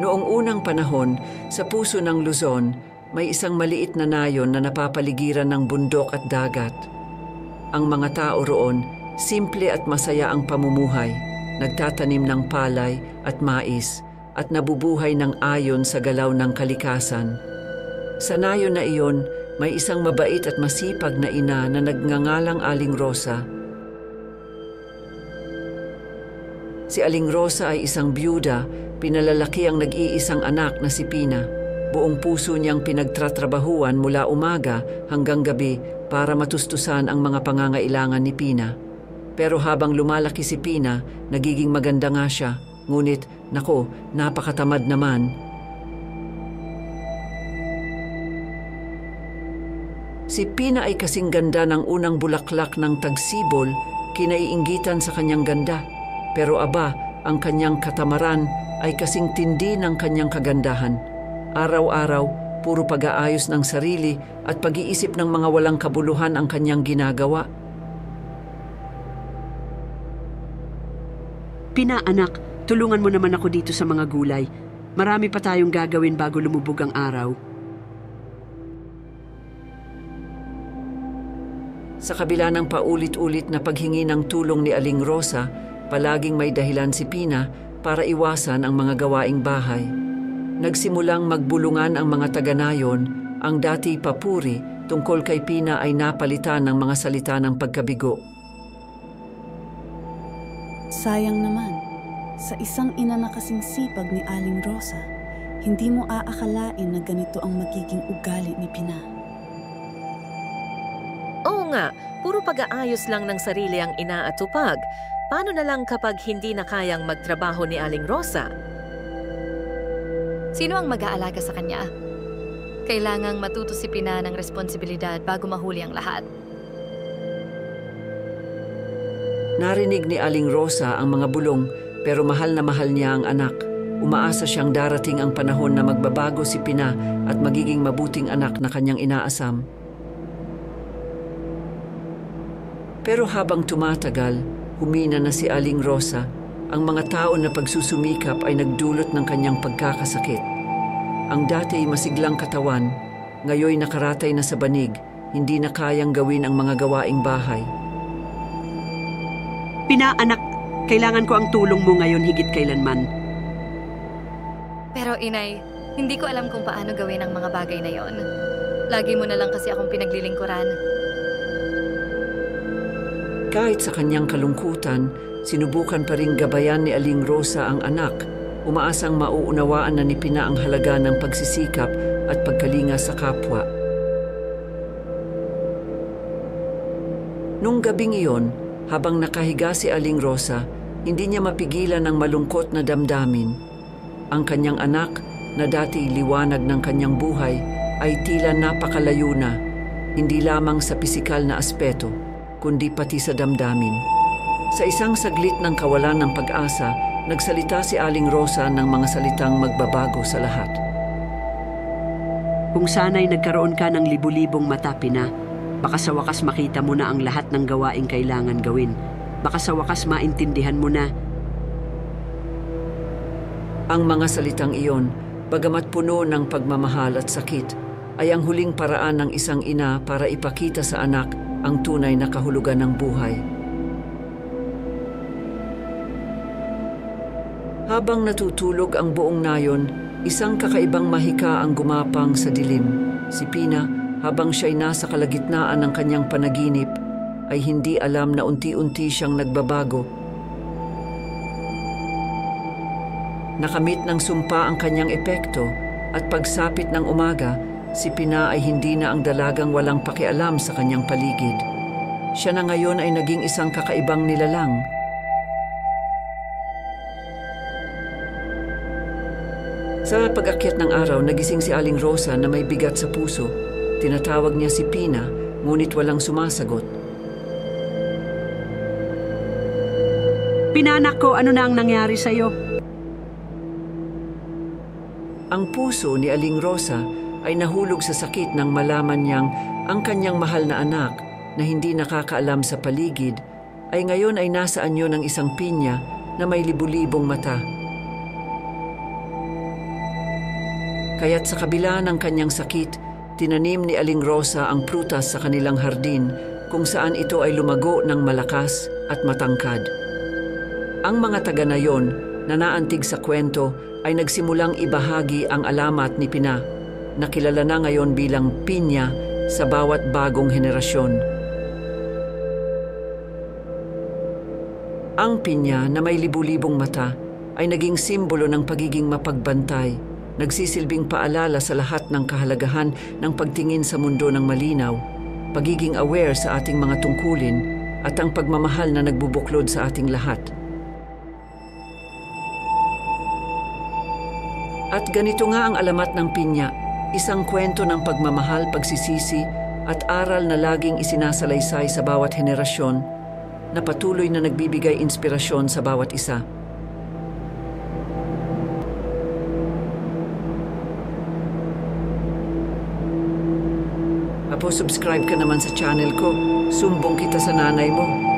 Noong unang panahon, sa puso ng Luzon, may isang maliit na nayon na napapaligiran ng bundok at dagat. Ang mga tao roon, simple at masaya ang pamumuhay, nagtatanim ng palay at mais, at nabubuhay ng ayon sa galaw ng kalikasan. Sa nayon na iyon, may isang mabait at masipag na ina na nagngangalang Aling Rosa. Si Aling Rosa ay isang byuda, pinalalaki ang nag-iisang anak na si Pina. Buong puso niyang pinagtatrabahuan mula umaga hanggang gabi para matustusan ang mga pangangailangan ni Pina. Pero habang lumalaki si Pina, nagiging maganda nga siya. Ngunit, nako, napakatamad naman. Si Pina ay kasing ganda ng unang bulaklak ng tagsibol, kinaiinggitan sa kanyang ganda. Pero aba, ang kanyang katamaran ay kasing tindi ng kanyang kagandahan. Araw-araw, puro pag-aayos ng sarili at pag-iisip ng mga walang kabuluhan ang kanyang ginagawa. Pina, anak, tulungan mo naman ako dito sa mga gulay. Marami pa tayong gagawin bago lumubog ang araw. Sa kabila ng paulit-ulit na paghingi ng tulong ni Aling Rosa, palaging may dahilan si Pina para iwasan ang mga gawaing bahay. Nagsimulang magbulungan ang mga taga-nayon, ang dati papuri tungkol kay Pina ay napalitan ng mga salita ng pagkabigo. Sayang naman, sa isang ina na kasing sipag ni Aling Rosa, hindi mo aakalain na ganito ang magiging ugali ni Pina. Oo nga, puro pag-aayos lang ng sarili ang ina at tupag. Paano na lang kapag hindi na kayang magtrabaho ni Aling Rosa? Sino ang mag-aalaga sa kanya? Kailangang matuto si Pina ng responsibilidad bago mahuli ang lahat. Narinig ni Aling Rosa ang mga bulong, pero mahal na mahal niya ang anak. Umaasa siyang darating ang panahon na magbabago si Pina at magiging mabuting anak na kanyang inaasam. Pero habang tumatagal, humina na si Aling Rosa. Ang mga tao na pagsusumikap ay nagdulot ng kanyang pagkakasakit. Ang dati masiglang katawan, ngayoy nakaratay na sa banig, hindi na kayang gawin ang mga gawaing bahay. Pina, anak, kailangan ko ang tulong mo ngayon higit kailanman. Pero inay, hindi ko alam kung paano gawin ang mga bagay na yon. Lagi mo na lang kasi akong pinaglilingkuran. Kahit sa kanyang kalungkutan, sinubukan pa ring gabayan ni Aling Rosa ang anak, umaasang mauunawaan na ni Pina ang halaga ng pagsisikap at pagkalinga sa kapwa. Nung gabing iyon, habang nakahiga si Aling Rosa, hindi niya mapigilan ang malungkot na damdamin. Ang kanyang anak, na dati liwanag ng kanyang buhay, ay tila napakalayo na, hindi lamang sa pisikal na aspeto, kundi pati sa damdamin. Sa isang saglit ng kawalan ng pag-asa, nagsalita si Aling Rosa ng mga salitang magbabago sa lahat. Kung sana'y nagkaroon ka ng libu-libong mata, Pina, baka sa wakas makita mo na ang lahat ng gawaing kailangan gawin. Baka sa wakas maintindihan mo na. Ang mga salitang iyon, bagamat puno ng pagmamahal at sakit, ay ang huling paraan ng isang ina para ipakita sa anak ang tunay na kahulugan ng buhay. Habang natutulog ang buong nayon, isang kakaibang mahika ang gumapang sa dilim. Si Pina, habang siya'y nasa kalagitnaan ng kanyang panaginip, ay hindi alam na unti-unti siyang nagbabago. Nakamit ng sumpa ang kanyang epekto at pagsapit ng umaga, si Pina ay hindi na ang dalagang walang pakialam sa kanyang paligid. Siya na ngayon ay naging isang kakaibang nilalang. Sa pag-akyat ng araw, nagising si Aling Rosa na may bigat sa puso. Tinatawag niya si Pina, ngunit walang sumasagot. Pinanak ko, ano na ang nangyari sa'yo? Ang puso ni Aling Rosa ay nahulog sa sakit nang malaman niyang ang kanyang mahal na anak na hindi nakakaalam sa paligid ay ngayon ay nasa anyo ng isang pinya na may libu-libong mata. Kaya't sa kabila ng kanyang sakit, tinanim ni Aling Rosa ang prutas sa kanilang hardin kung saan ito ay lumago ng malakas at matangkad. Ang mga taga nayon na naantig sa kwento ay nagsimulang ibahagi ang alamat ni Pina na kilala na ngayon bilang Pinya sa bawat bagong henerasyon. Ang pinya na may libu-libong mata ay naging simbolo ng pagiging mapagbantay, nagsisilbing paalala sa lahat ng kahalagahan ng pagtingin sa mundo ng malinaw, pagiging aware sa ating mga tungkulin, at ang pagmamahal na nagbubuklod sa ating lahat. At ganito nga ang alamat ng pinya, isang kwento ng pagmamahal, pagsisisi, at aral na laging isinasalaysay sa bawat henerasyon, na patuloy na nagbibigay inspirasyon sa bawat isa. Apo, subscribe ka naman sa channel ko. Sumbong kita sa nanay mo.